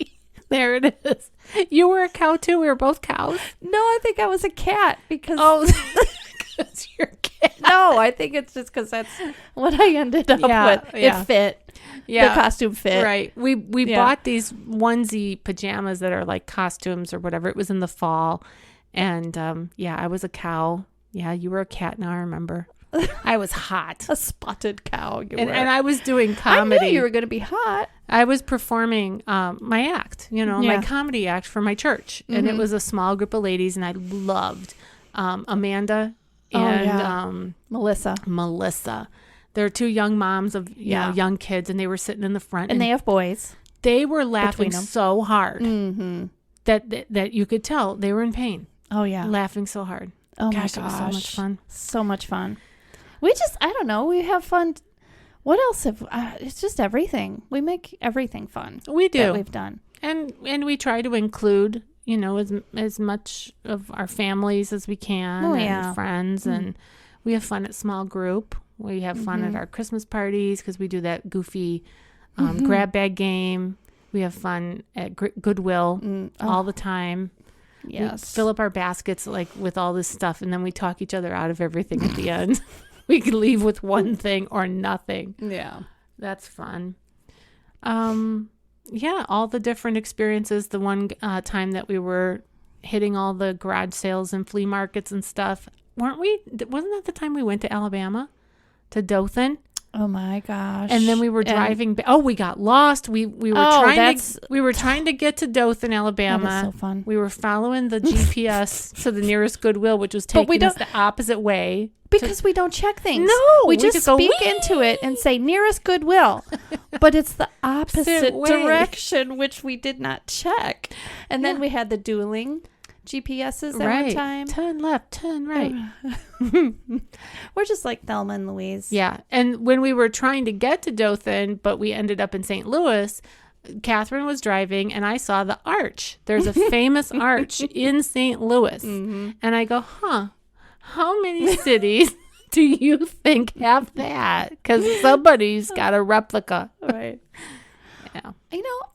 Speaker 1: There it is. You were a cow too? We were both cows?
Speaker 2: No, I think I was a cat because...
Speaker 1: Oh, because you're a cat.
Speaker 2: No, I think it's just because that's what I ended up
Speaker 1: Yeah,
Speaker 2: with.
Speaker 1: yeah.
Speaker 2: It fit.
Speaker 1: Yeah.
Speaker 2: The costume fit.
Speaker 1: Right. We
Speaker 2: Yeah.
Speaker 1: bought these onesie pajamas that are like costumes or whatever. It was in the fall. And I was a cow. Yeah, you were a cat now, I remember. I was hot.
Speaker 2: A spotted cow. You
Speaker 1: And
Speaker 2: were.
Speaker 1: I was doing comedy.
Speaker 2: I knew you were going to be hot.
Speaker 1: I was performing my act, my
Speaker 2: Yeah.
Speaker 1: comedy act for my church. And it was a small group of ladies, and I loved Amanda and
Speaker 2: Melissa.
Speaker 1: They're two young moms of
Speaker 2: Yeah.
Speaker 1: young kids, and they were sitting in the front.
Speaker 2: And they have boys.
Speaker 1: They were laughing
Speaker 2: Between 'em.
Speaker 1: so hard
Speaker 2: Mm-hmm.
Speaker 1: that you could tell they were in pain,
Speaker 2: Oh, yeah.
Speaker 1: laughing so hard.
Speaker 2: Oh,
Speaker 1: Gosh,
Speaker 2: my
Speaker 1: it was
Speaker 2: gosh.
Speaker 1: so much fun.
Speaker 2: So much fun. I don't know. We have fun. What else have, it's just everything. We make everything fun
Speaker 1: We do.
Speaker 2: that we've done.
Speaker 1: And we try to include, as much of our families as we can
Speaker 2: Oh,
Speaker 1: and
Speaker 2: yeah.
Speaker 1: friends. And we have fun at small group. We have fun at our Christmas parties because we do that goofy grab bag game. We have fun at Goodwill all the time.
Speaker 2: Yes.
Speaker 1: We fill up our baskets with all this stuff, and then we talk each other out of everything at the end. We could leave with one thing or nothing.
Speaker 2: Yeah.
Speaker 1: That's fun. All the different experiences. The one time that we were hitting all the garage sales and flea markets and stuff. Wasn't that the time we went to Alabama to Dothan.
Speaker 2: Oh my gosh.
Speaker 1: And then we were driving. We got lost. We were trying to get to Dothan, Alabama.
Speaker 2: That is so fun.
Speaker 1: We were following the GPS to the nearest Goodwill, which was taking us the opposite way.
Speaker 2: Because we don't check things.
Speaker 1: No,
Speaker 2: we just speak
Speaker 1: go,
Speaker 2: into it and say nearest Goodwill. But it's the opposite direction, which we did not check. And then we had the dueling GPSs that one time.
Speaker 1: Turn left, turn right.
Speaker 2: We're just like Thelma and Louise.
Speaker 1: Yeah. And when we were trying to get to Dothan, but we ended up in St. Louis, Catherine was driving and I saw the arch. There's a famous arch in St. Louis. Mm-hmm. And I go, how many cities do you think have that? Because somebody's got a replica.
Speaker 2: Right.
Speaker 1: Yeah.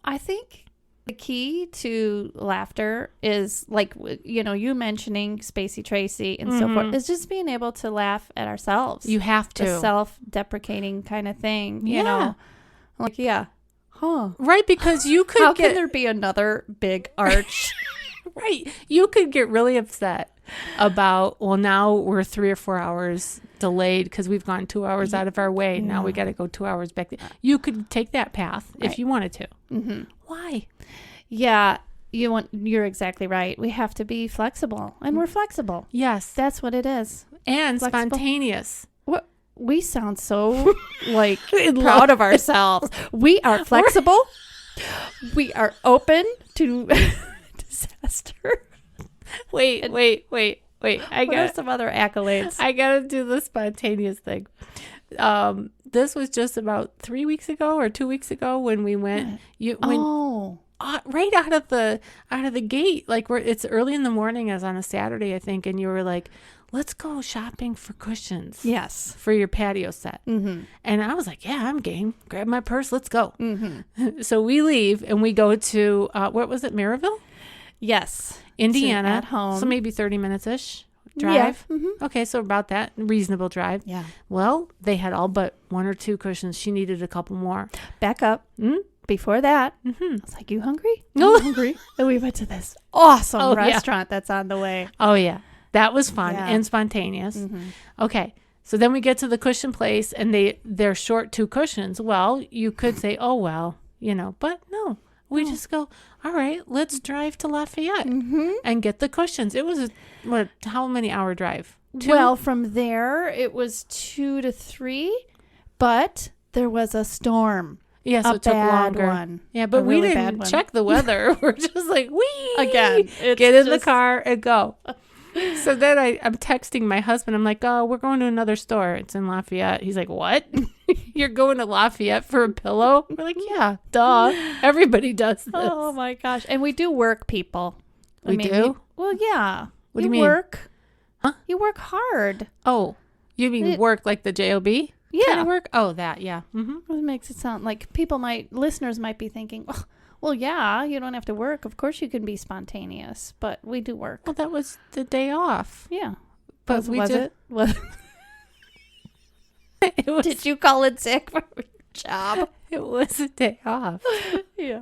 Speaker 2: I think the key to laughter is like, you mentioning Spacey Tracy and so forth, is just being able to laugh at ourselves.
Speaker 1: You have to.
Speaker 2: The self-deprecating kind of thing,
Speaker 1: Right, because you could
Speaker 2: How can there be another big arch?
Speaker 1: Right. You could get really upset about, now we're 3 or 4 hours delayed because we've gone 2 hours out of our way. Yeah. Now we got to go 2 hours back. You could take that path if you wanted to. Mm-hmm. Why?
Speaker 2: Yeah, you're exactly right. We have to be flexible, and we're flexible.
Speaker 1: Yes.
Speaker 2: That's what it is.
Speaker 1: And flexible. Spontaneous.
Speaker 2: What? We sound so proud of ourselves. We are flexible. We are open to disaster.
Speaker 1: Wait. What
Speaker 2: are some other accolades?
Speaker 1: I got to do the spontaneous thing. This was just about 3 weeks ago or 2 weeks ago when we went. Right out of the gate, like it's early in the morning. It was on a Saturday, I think, and you were like, "Let's go shopping for cushions."
Speaker 2: Yes,
Speaker 1: for your patio set.
Speaker 2: Mm-hmm.
Speaker 1: And I was like, "Yeah, I'm game. Grab my purse. Let's go." Mm-hmm. So we leave and we go to what was it, Maryville?
Speaker 2: Yes,
Speaker 1: Indiana.
Speaker 2: At home,
Speaker 1: so maybe 30 minutes ish drive.
Speaker 2: Yeah. Mm-hmm.
Speaker 1: Okay, so about that reasonable drive.
Speaker 2: Yeah.
Speaker 1: Well, they had all but 1 or 2 cushions. She needed a couple more.
Speaker 2: Back up. Mm-hmm. Before that, I was like, "You hungry?
Speaker 1: No,
Speaker 2: I'm hungry." And we went to this awesome restaurant that's on the way.
Speaker 1: Oh yeah, that was fun and spontaneous. Mm-hmm. Okay, so then we get to the cushion place, and they're short 2 cushions. Well, you could say, "Oh well," but no, we just go. All right, let's drive to Lafayette and get the cushions. It was how many hour drive? 2?
Speaker 2: Well, from there it was 2 to 3, but there was a storm.
Speaker 1: Yeah, so it took longer.
Speaker 2: One.
Speaker 1: Yeah, but we didn't check the weather. We're just like,
Speaker 2: again,
Speaker 1: get in the car and go. So then I'm texting my husband. I'm like, "Oh, we're going to another store. It's in Lafayette." He's like, "What? You're going to Lafayette for a pillow?" We're like, "Yeah, duh. Everybody does this."
Speaker 2: Oh my gosh. And we do work, people.
Speaker 1: We do?
Speaker 2: Well, yeah.
Speaker 1: What do you mean?
Speaker 2: Work.
Speaker 1: Huh?
Speaker 2: You work hard.
Speaker 1: Oh, you mean work like the JOB?
Speaker 2: Yeah.
Speaker 1: Kind of work? Oh, that, yeah. Mm-hmm.
Speaker 2: It makes it sound like listeners might be thinking, well, yeah, you don't have to work. Of course you can be spontaneous, but we do work.
Speaker 1: Well, that was the day off.
Speaker 2: Yeah.
Speaker 1: But
Speaker 2: was it? Did you call it sick for your job?
Speaker 1: It was a day off.
Speaker 2: Yeah.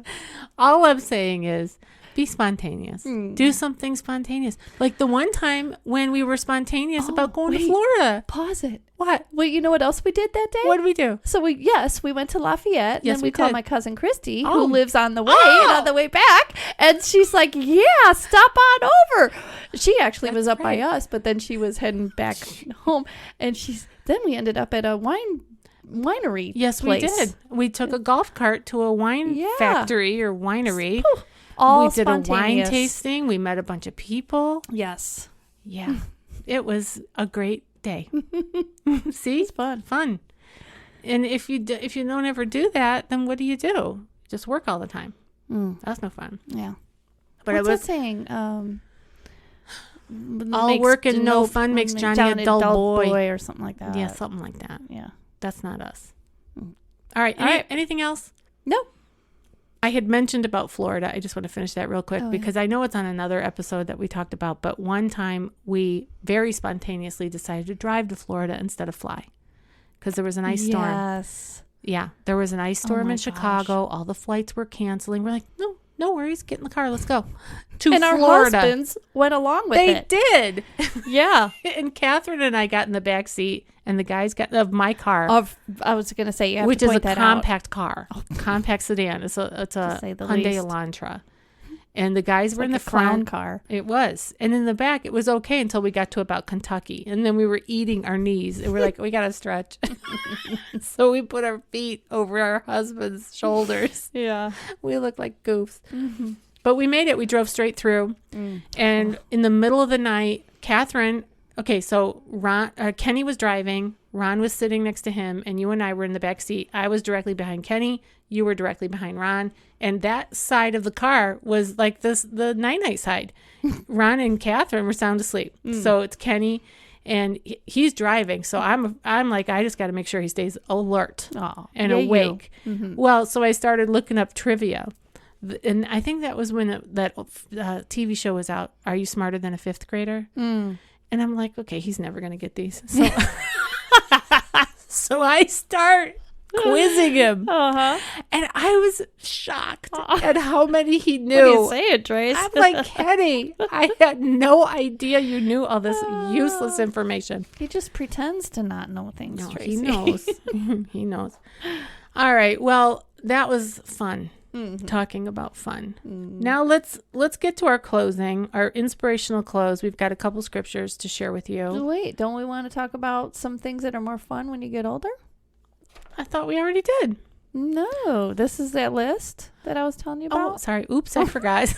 Speaker 1: All I'm saying is be spontaneous. Do something spontaneous. Like the one time when we were spontaneous about going to Florida.
Speaker 2: Pause it.
Speaker 1: What?
Speaker 2: Well, you know what else we did that day?
Speaker 1: What did we do?
Speaker 2: So we went to Lafayette.
Speaker 1: Yes,
Speaker 2: and then we called my cousin Christy, who lives on the way, and on the way back. And she's like, "Yeah, stop on over." She actually was up by us, but then she was heading back home. And then we ended up at a winery.
Speaker 1: Yes, place. We did. We took a golf cart to a wine factory or winery.
Speaker 2: All
Speaker 1: we did a wine tasting. We met a bunch of people.
Speaker 2: Yes.
Speaker 1: Yeah. It was a great day. See?
Speaker 2: It's fun.
Speaker 1: And if you don't ever do that, then what do? Just work all the time. That's no fun.
Speaker 2: Yeah.
Speaker 1: But
Speaker 2: what's
Speaker 1: it was
Speaker 2: that saying?
Speaker 1: All work and no fun makes Johnny a dull boy
Speaker 2: or something like that.
Speaker 1: Yeah, something like that.
Speaker 2: Yeah.
Speaker 1: That's not us. All right. Anything else?
Speaker 2: No.
Speaker 1: I had mentioned about Florida. I just want to finish that real quick because I know it's on another episode that we talked about. But one time we very spontaneously decided to drive to Florida instead of fly because there was an ice storm.
Speaker 2: Yes.
Speaker 1: Yeah. There was an ice storm in Chicago. All the flights were canceling. We're like, no, no worries, get in the car, let's go to
Speaker 2: And
Speaker 1: Florida.
Speaker 2: our husbands went along with
Speaker 1: They
Speaker 2: it.
Speaker 1: did.
Speaker 2: Yeah.
Speaker 1: And Catherine and I got in the back seat, and the guys got of my car,
Speaker 2: I was going to say, you have
Speaker 1: which
Speaker 2: to
Speaker 1: is a
Speaker 2: point that
Speaker 1: compact car, compact sedan. It's a
Speaker 2: say the
Speaker 1: Hyundai
Speaker 2: least.
Speaker 1: Elantra, and the guys were in the
Speaker 2: like a clown
Speaker 1: front.
Speaker 2: car.
Speaker 1: It was, and in the back, it was okay until we got to about Kentucky, and then we were eating our knees, and we're like, we gotta stretch, so we put our feet over our husband's shoulders.
Speaker 2: Yeah.
Speaker 1: We looked like goofs. But we made it. We drove straight through. And in the middle of the night, Catherine, okay, so Kenny was driving. Ron was sitting next to him, and you and I were in the back seat. I was directly behind Kenny. You were directly behind Ron. And that side of the car was like the night-night side. Ron and Catherine were sound asleep. So it's Kenny, and he's driving. So I'm like, I just got to make sure he stays alert and awake. Well, so I started looking up trivia. And I think that was when that TV show was out, Are You Smarter Than a Fifth Grader? And I'm like, okay, he's never going to get these. So, so I start quizzing him. And I was shocked at how many he knew.
Speaker 2: What do you say it, Trace?
Speaker 1: I'm like, Kenny, I had no idea you knew all this useless information.
Speaker 2: He just pretends to not know things,
Speaker 1: No,
Speaker 2: Tracy.
Speaker 1: he knows. He knows. All right. Well, that was fun. Talking about fun. Now let's get to our closing, our inspirational close. We've got a couple scriptures to share with you.
Speaker 2: Wait, don't we want to talk about some things that are more fun when you get older?
Speaker 1: I thought we already did.
Speaker 2: No, this is that list that I was telling you about.
Speaker 1: Oh, sorry. Oops, I forgot.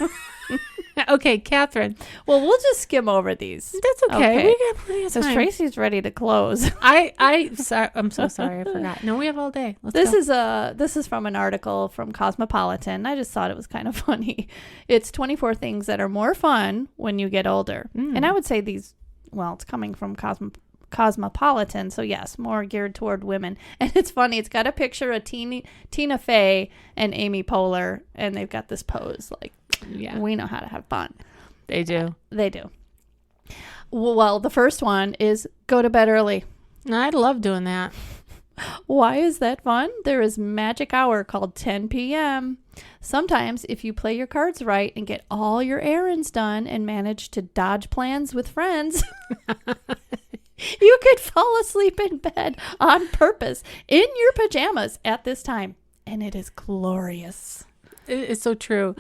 Speaker 1: Okay, Catherine.
Speaker 2: Well, we'll just skim over these.
Speaker 1: That's okay. We got plenty of
Speaker 2: Because
Speaker 1: time.
Speaker 2: Tracy's ready to close.
Speaker 1: I'm so sorry. I forgot. No, we have all day. Let's go.
Speaker 2: This is from an article from Cosmopolitan. I just thought it was kind of funny. It's 24 things that are more fun when you get older. And I would say these, well, it's coming from Cosmopolitan, so yes, more geared toward women. And it's funny, it's got a picture of Tina Fey and Amy Poehler, and they've got this pose like, we know how to have fun.
Speaker 1: They do.
Speaker 2: They do. Well, the first one is go to bed early.
Speaker 1: I love doing that.
Speaker 2: Why is that fun? There is magic hour called 10 p.m. Sometimes if you play your cards right and get all your errands done and manage to dodge plans with friends, you could fall asleep in bed on purpose in your pajamas at this time. And it is glorious.
Speaker 1: It's so true.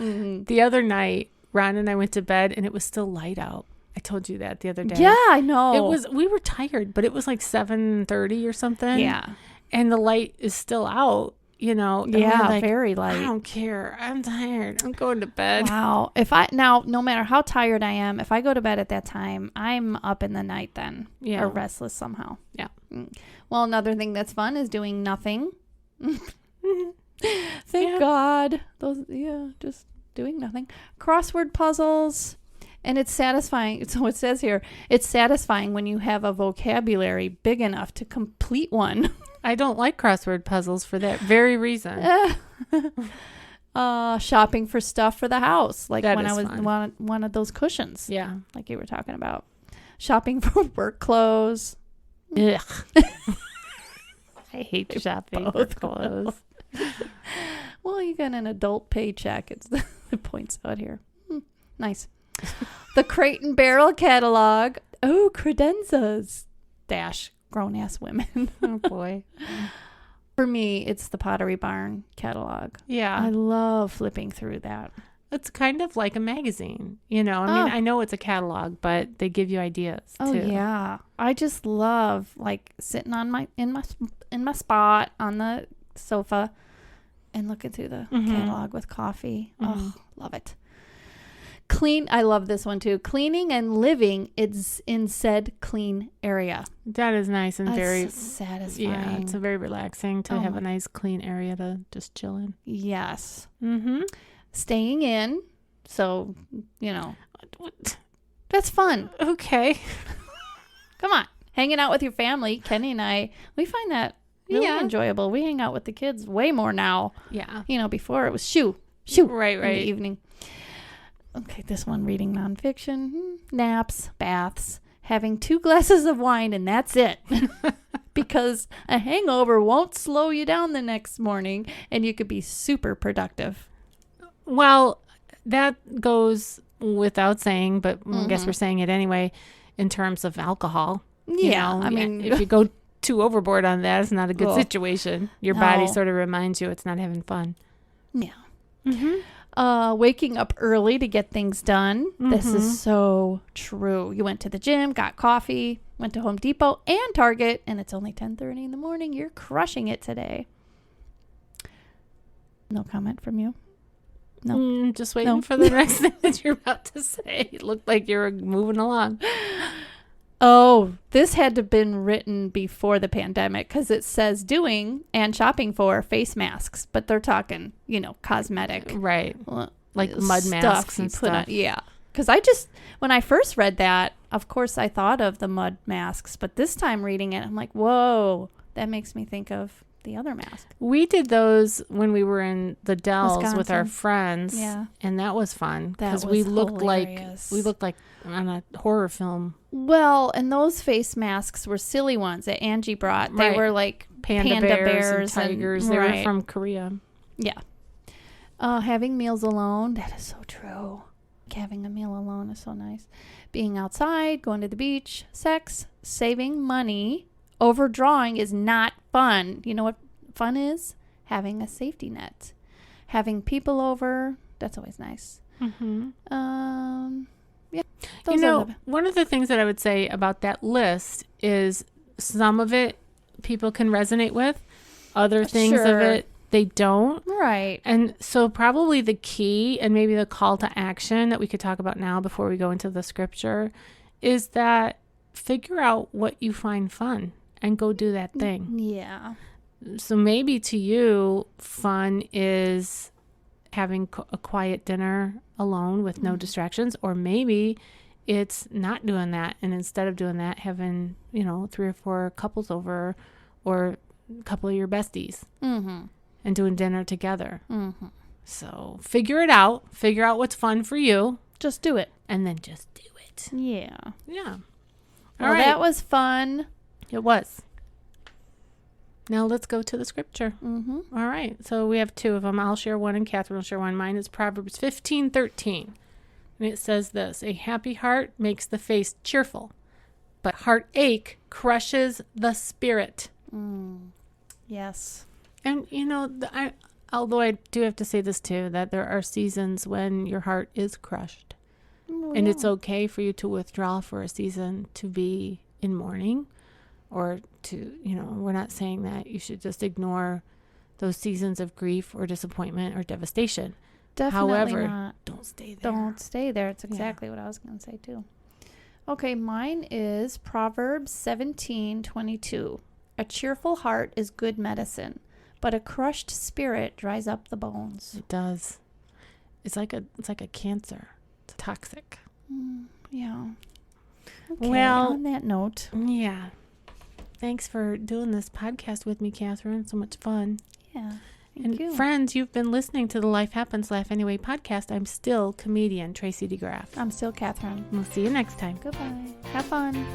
Speaker 1: The other night, Ron and I went to bed and it was still light out. I told you that the other day.
Speaker 2: Yeah, I know.
Speaker 1: We were tired, but it was like 7:30 or something.
Speaker 2: Yeah.
Speaker 1: And the light is still out, you know. And
Speaker 2: Yeah,
Speaker 1: we're like,
Speaker 2: very light.
Speaker 1: I don't care. I'm tired. I'm going to bed.
Speaker 2: Wow. No matter how tired I am, if I go to bed at that time, I'm up in the night then.
Speaker 1: Yeah.
Speaker 2: Or restless somehow.
Speaker 1: Yeah.
Speaker 2: Well, another thing that's fun is doing nothing. Thank God. Just doing nothing. Crossword puzzles. And it's satisfying. So it says here, it's satisfying when you have a vocabulary big enough to complete one.
Speaker 1: I don't like crossword puzzles for that very reason.
Speaker 2: Shopping for stuff for the house. Like
Speaker 1: that
Speaker 2: when I was wanted those cushions.
Speaker 1: Yeah.
Speaker 2: Like you were talking about. Shopping for work clothes.
Speaker 1: Ugh. I hate shopping for clothes.
Speaker 2: Well, you got an adult paycheck. It points out here. Nice. The Crate and Barrel catalog. Oh, credenzas. - grown-ass women.
Speaker 1: Oh, boy.
Speaker 2: For me, it's the Pottery Barn catalog.
Speaker 1: Yeah.
Speaker 2: I love flipping through that.
Speaker 1: It's kind of like a magazine, you know. I mean, I know it's a catalog, but they give you ideas
Speaker 2: Oh,
Speaker 1: too.
Speaker 2: yeah. I just love like sitting on in my spot on the sofa and looking through the catalog with coffee. Oh, love it. I love this one too. Cleaning and living is in said clean area.
Speaker 1: That is nice and
Speaker 2: That's
Speaker 1: very
Speaker 2: satisfying.
Speaker 1: Yeah, it's very relaxing to have a nice clean area to just chill in.
Speaker 2: Yes.
Speaker 1: Mm-hmm.
Speaker 2: Staying in. So, you know, that's fun.
Speaker 1: Okay.
Speaker 2: Come on. Hanging out with your family. Kenny and I, we find that really enjoyable. We hang out with the kids way more now.
Speaker 1: Yeah.
Speaker 2: You know, before it was shoo
Speaker 1: Right.
Speaker 2: in the evening. Okay, this one, reading nonfiction, naps, baths, having 2 glasses of wine, and that's it. Because a hangover won't slow you down the next morning, and you could be super productive.
Speaker 1: Well, that goes without saying, but I guess we're saying it anyway in terms of alcohol.
Speaker 2: Yeah,
Speaker 1: You know,
Speaker 2: I mean,
Speaker 1: if you go too overboard on that, it's not a good
Speaker 2: Ugh.
Speaker 1: situation. Your
Speaker 2: No.
Speaker 1: body sort of reminds you it's not having fun.
Speaker 2: yeah.
Speaker 1: Mm-hmm.
Speaker 2: Waking up early to get things done. This is so true. You went to the gym, got coffee, went to Home Depot and Target, and it's only 10:30 in the morning. You're crushing it today. No comment from you? No.
Speaker 1: Just waiting
Speaker 2: No.
Speaker 1: for the next thing that you're about to say. It looked like you were moving along.
Speaker 2: Oh, this had to have been written before the pandemic because it says doing and shopping for face masks, but they're talking, cosmetic.
Speaker 1: Right. Like mud
Speaker 2: stuff
Speaker 1: masks
Speaker 2: you
Speaker 1: and
Speaker 2: put on.
Speaker 1: stuff.
Speaker 2: Yeah. Because when I first read that, of course I thought of the mud masks, but this time reading it, I'm like, whoa, that makes me think of the other mask.
Speaker 1: We did those when we were in the Dells with our
Speaker 2: Wisconsin.
Speaker 1: friends.
Speaker 2: Yeah.
Speaker 1: And that was fun
Speaker 2: That
Speaker 1: because
Speaker 2: was
Speaker 1: we looked
Speaker 2: hilarious.
Speaker 1: like on a horror film.
Speaker 2: Well, and those face masks were silly ones that Angie brought. They
Speaker 1: Right.
Speaker 2: were like
Speaker 1: Panda bears and tigers. They were from Korea.
Speaker 2: Yeah. Having meals alone, that is so true. Having a meal alone is so nice. Being outside, going to the beach, sex, saving money, overdrawing is not fun. You know what fun is? Having a safety net. Having people over, that's always nice.
Speaker 1: Mm-hmm.
Speaker 2: Yeah.
Speaker 1: One of the things that I would say about that list is some of it people can resonate with. Other things of
Speaker 2: Sure.
Speaker 1: it they don't.
Speaker 2: Right.
Speaker 1: And so probably the key and maybe the call to action that we could talk about now before we go into the scripture is that figure out what you find fun and go do that thing.
Speaker 2: Yeah.
Speaker 1: So maybe to you, fun is having a quiet dinner alone with no distractions, or maybe it's not doing that. And instead of doing that, having, 3 or 4 couples over or a couple of your besties.
Speaker 2: Mm-hmm.
Speaker 1: And doing dinner together.
Speaker 2: Mm-hmm.
Speaker 1: So figure it out. Figure out what's fun for you.
Speaker 2: Just do it.
Speaker 1: And then just do it.
Speaker 2: Yeah.
Speaker 1: Yeah.
Speaker 2: Well, that was fun.
Speaker 1: It was. Now let's go to the scripture.
Speaker 2: Mm-hmm.
Speaker 1: All right. So we have 2 of them. I'll share one and Catherine will share one. Mine is Proverbs 15:13. And it says this: a happy heart makes the face cheerful, but heartache crushes the spirit.
Speaker 2: Yes.
Speaker 1: And, although I do have to say this too, that there are seasons when your heart is crushed. And it's okay for you to withdraw for a season to be in mourning or to, we're not saying that you should just ignore those seasons of grief or disappointment or devastation.
Speaker 2: Definitely
Speaker 1: However,
Speaker 2: not.
Speaker 1: don't stay there.
Speaker 2: Don't stay there. It's exactly what I was going to say too. Okay, mine is Proverbs 17:22. A cheerful heart is good medicine, but a crushed spirit dries up the bones.
Speaker 1: It does. It's like a cancer. It's toxic.
Speaker 2: Yeah. Okay,
Speaker 1: Well,
Speaker 2: on that note.
Speaker 1: Yeah. Thanks for doing this podcast with me, Catherine. So much fun.
Speaker 2: Yeah. Thank
Speaker 1: And
Speaker 2: you.
Speaker 1: friends, you've been listening to the Life Happens, Laugh Anyway podcast. I'm still comedian Tracy DeGraff.
Speaker 2: I'm still Catherine.
Speaker 1: We'll see you next time.
Speaker 2: Goodbye. Have fun.